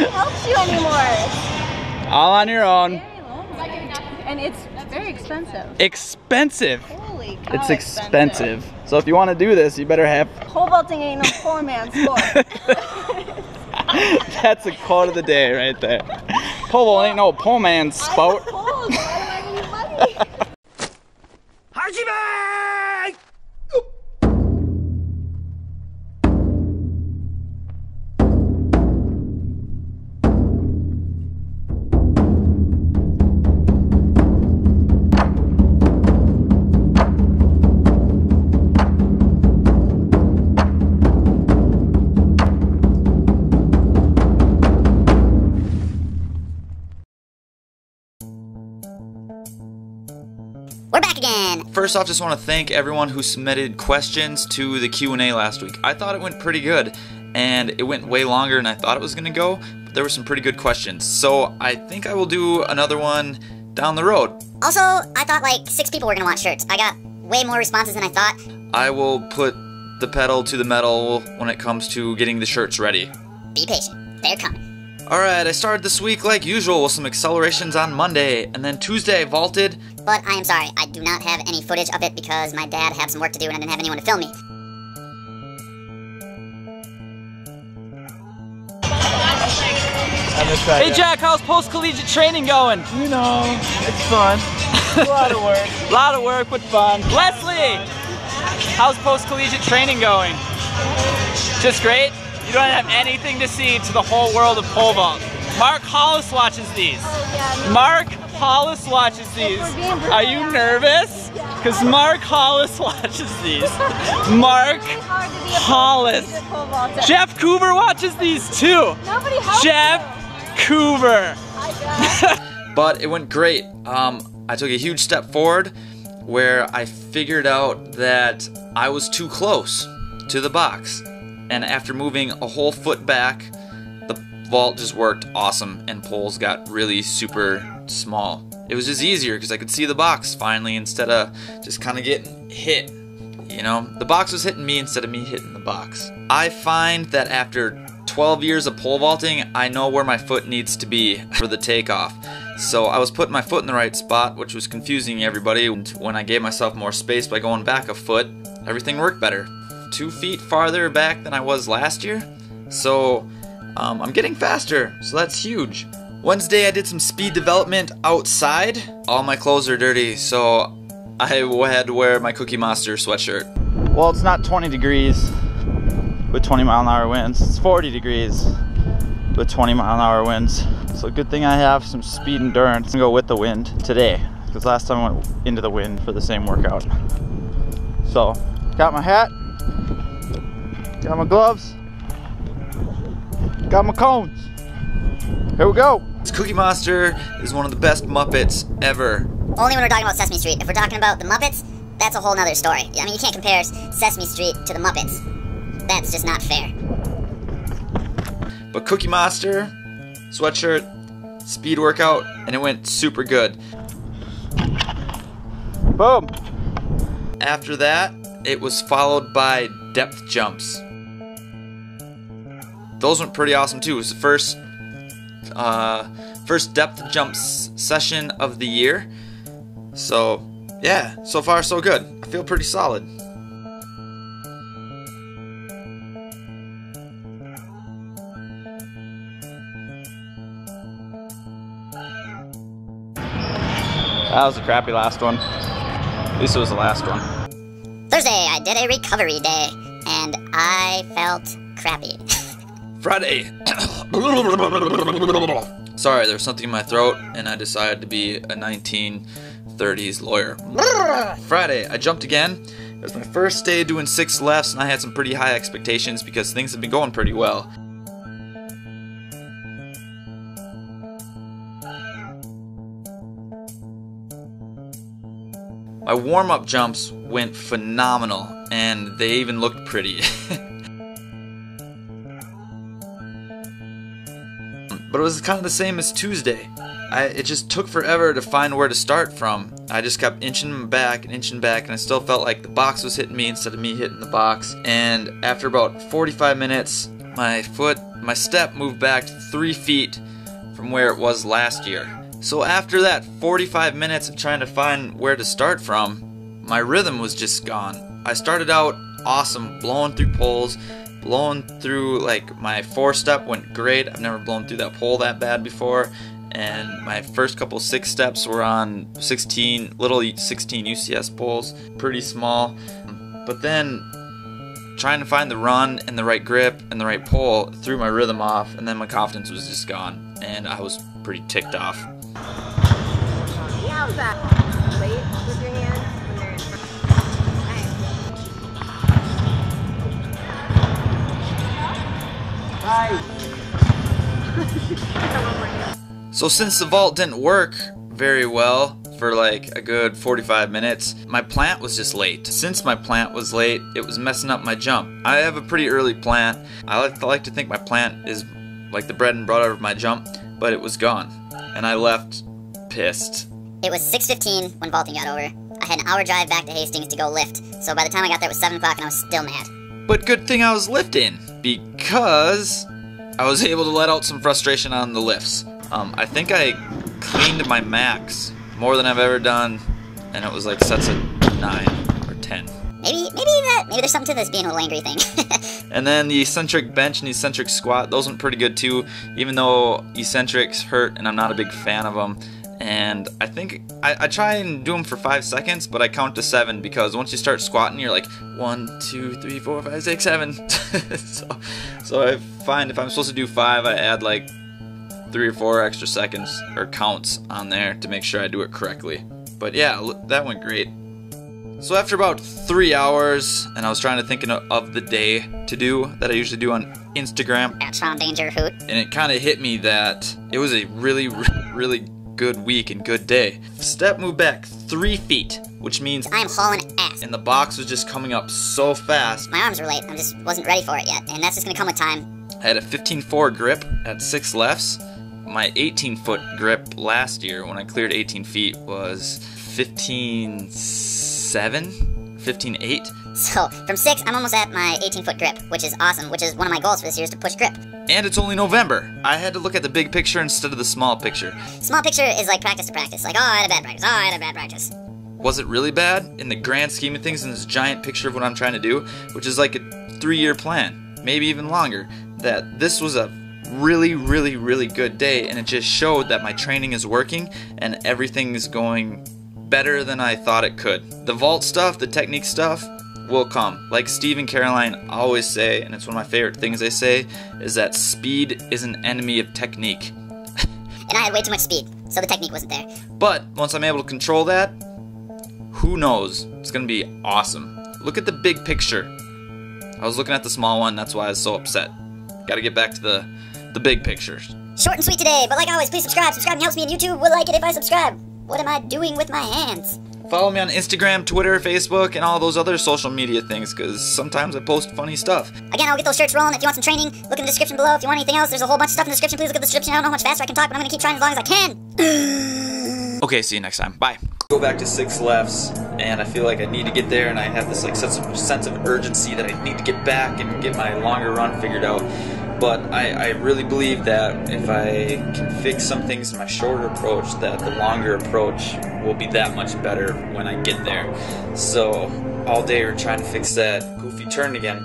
helps you anymore. All on your own. And it's very expensive. Expensive. Holy cow, It's expensive. So if you want to do this, you better have. Pole vaulting ain't no poor man's sport. That's a quote of the day right there. Pole vault ain't no poor man's sport. Why do I need money? We're back again! First off, just want to thank everyone who submitted questions to the Q&A last week. I thought it went pretty good, and it went way longer than I thought it was going to go, but there were some pretty good questions. So I think I will do another one down the road. Also, I thought like 6 people were gonna want shirts. I got way more responses than I thought. I will put the pedal to the metal when it comes to getting the shirts ready. Be patient. They're coming. Alright, I started this week like usual with some accelerations on Monday, and then Tuesday I vaulted. But I am sorry, I do not have any footage of it because my dad had some work to do and I didn't have anyone to film me. Hey Jack, how's post-collegiate training going? You know, it's fun. A lot of work. A lot of work, but fun. Leslie, how's post-collegiate training going? Just great? You don't have anything to see to the whole world of pole vault. Mark Hollis watches these. Mark Hollis watches these. Are you nervous? Because Mark Hollis watches these. Mark Hollis. Jeff Coover watches these too. Jeff Coover. But it went great. I took a huge step forward where I figured out that I was too close to the box. And after moving a whole foot back, the vault just worked awesome and poles got really super small. It was just easier because I could see the box finally instead of just kind of getting hit. You know, the box was hitting me instead of me hitting the box. I find that after 12 years of pole vaulting, I know where my foot needs to be for the takeoff. So I was putting my foot in the right spot, which was confusing everybody. And when I gave myself more space by going back a foot, everything worked better. 2 feet farther back than I was last year. So I'm getting faster, so that's huge. Wednesday I did some speed development outside. All my clothes are dirty, so I had to wear my Cookie Monster sweatshirt. Well, it's not 20 degrees with 20-mile-an-hour winds. It's 40 degrees with 20-mile-an-hour winds. So good thing I have some speed endurance to go with the wind today, because last time I went into the wind for the same workout. So, got my hat, got my gloves, got my cones. Here we go. This Cookie Monster is one of the best Muppets ever. Only when we're talking about Sesame Street. If we're talking about the Muppets, that's a whole nother story. I mean, you can't compare Sesame Street to the Muppets. That's just not fair. But Cookie Monster, sweatshirt, speed workout, and it went super good. Boom. After that, it was followed by depth jumps. Those went pretty awesome too. It was the first depth jumps session of the year. So yeah, so far so good. I feel pretty solid. That was a crappy last one. At least it was the last one. Thursday, I did a recovery day, and I felt crappy. Friday. Sorry, there's something in my throat, and I decided to be a 1930s lawyer. Friday, I jumped again. It was my first day doing 6 lefts, and I had some pretty high expectations because things have been going pretty well. My warm-up jumps went phenomenal, and they even looked pretty. But it was kind of the same as Tuesday. It just took forever to find where to start from. I just kept inching back, and I still felt like the box was hitting me instead of me hitting the box. And after about 45 minutes, my foot my step moved back 3 feet from where it was last year. So after that 45 minutes of trying to find where to start from, my rhythm was just gone. I started out awesome, blowing through poles, blowing through, like, my 4-step went great. I've never blown through that pole that bad before. And my first couple 6 steps were on 16 UCS poles, pretty small. But then trying to find the run and the right grip and the right pole threw my rhythm off, and then my confidence was just gone, and I was pretty ticked off. How's that? Wait with your hands when they're in front. So since the vault didn't work very well for like a good 45 minutes, my plant was just late. Since my plant was late, it was messing up my jump. I have a pretty early plant. I like to think my plant is like the bread and butter of my jump, but it was gone, and I left pissed. It was 6:15 when vaulting got over. I had an hour drive back to Hastings to go lift, so by the time I got there it was 7 o'clock and I was still mad. But good thing I was lifting, because I was able to let out some frustration on the lifts. I think I cleaned my max more than I've ever done, and it was like sets of 9 or 10. Maybe there's something to this being a little angry thing. And then the eccentric bench and the eccentric squat, those went pretty good too, even though eccentrics hurt and I'm not a big fan of them. And I think I try and do them for 5 seconds, but I count to 7, because once you start squatting, you're like 1, 2, 3, 4, 5, 6, 7. so I find if I'm supposed to do 5, I add like 3 or 4 extra seconds or counts on there to make sure I do it correctly. But yeah, that went great. So after about 3 hours, and I was trying to think of the day to do that I usually do on Instagram. At Shawn Danger Hoot. And it kind of hit me that it was a really, really good week and good day. Step moved back 3 feet, which means I am hauling ass. And the box was just coming up so fast. My arms were late. I just wasn't ready for it yet, and that's just gonna come with time. I had a 15.4 grip at 6 lefts. My 18-foot grip last year when I cleared 18 feet was 15.7, 15.8. So from 6, I'm almost at my 18-foot grip, which is awesome, which is one of my goals for this year, is to push grip. And it's only November. I had to look at the big picture instead of the small picture. Small picture is like practice to practice. Like, oh, I had a bad practice. Oh, I had a bad practice. Was it really bad in the grand scheme of things, in this giant picture of what I'm trying to do, which is like a 3-year plan, maybe even longer, that this was a really, really, really good day, and it just showed that my training is working and everything is going better than I thought it could. The vault stuff, the technique stuff, will come. Like Steve and Caroline always say, and it's one of my favorite things they say, is that speed is an enemy of technique. And I had way too much speed, so the technique wasn't there. But once I'm able to control that, who knows? It's gonna be awesome. Look at the big picture. I was looking at the small one, that's why I was so upset. Gotta get back to the big picture. Short and sweet today, but like always, please subscribe. Subscribing helps me, and YouTube will like it if I subscribe. What am I doing with my hands? Follow me on Instagram, Twitter, Facebook, and all those other social media things, because sometimes I post funny stuff. Again, I'll get those shirts rolling. If you want some training, look in the description below. If you want anything else, there's a whole bunch of stuff in the description. Please look at the description. I don't know how much faster I can talk, but I'm going to keep trying as long as I can. Okay, see you next time. Bye. Go back to 6 lefts, and I feel like I need to get there, and I have this like sense of urgency that I need to get back and get my longer run figured out. But I really believe that if I can fix some things in my shorter approach, that the longer approach will be that much better when I get there. So all day we're trying to fix that goofy turn again.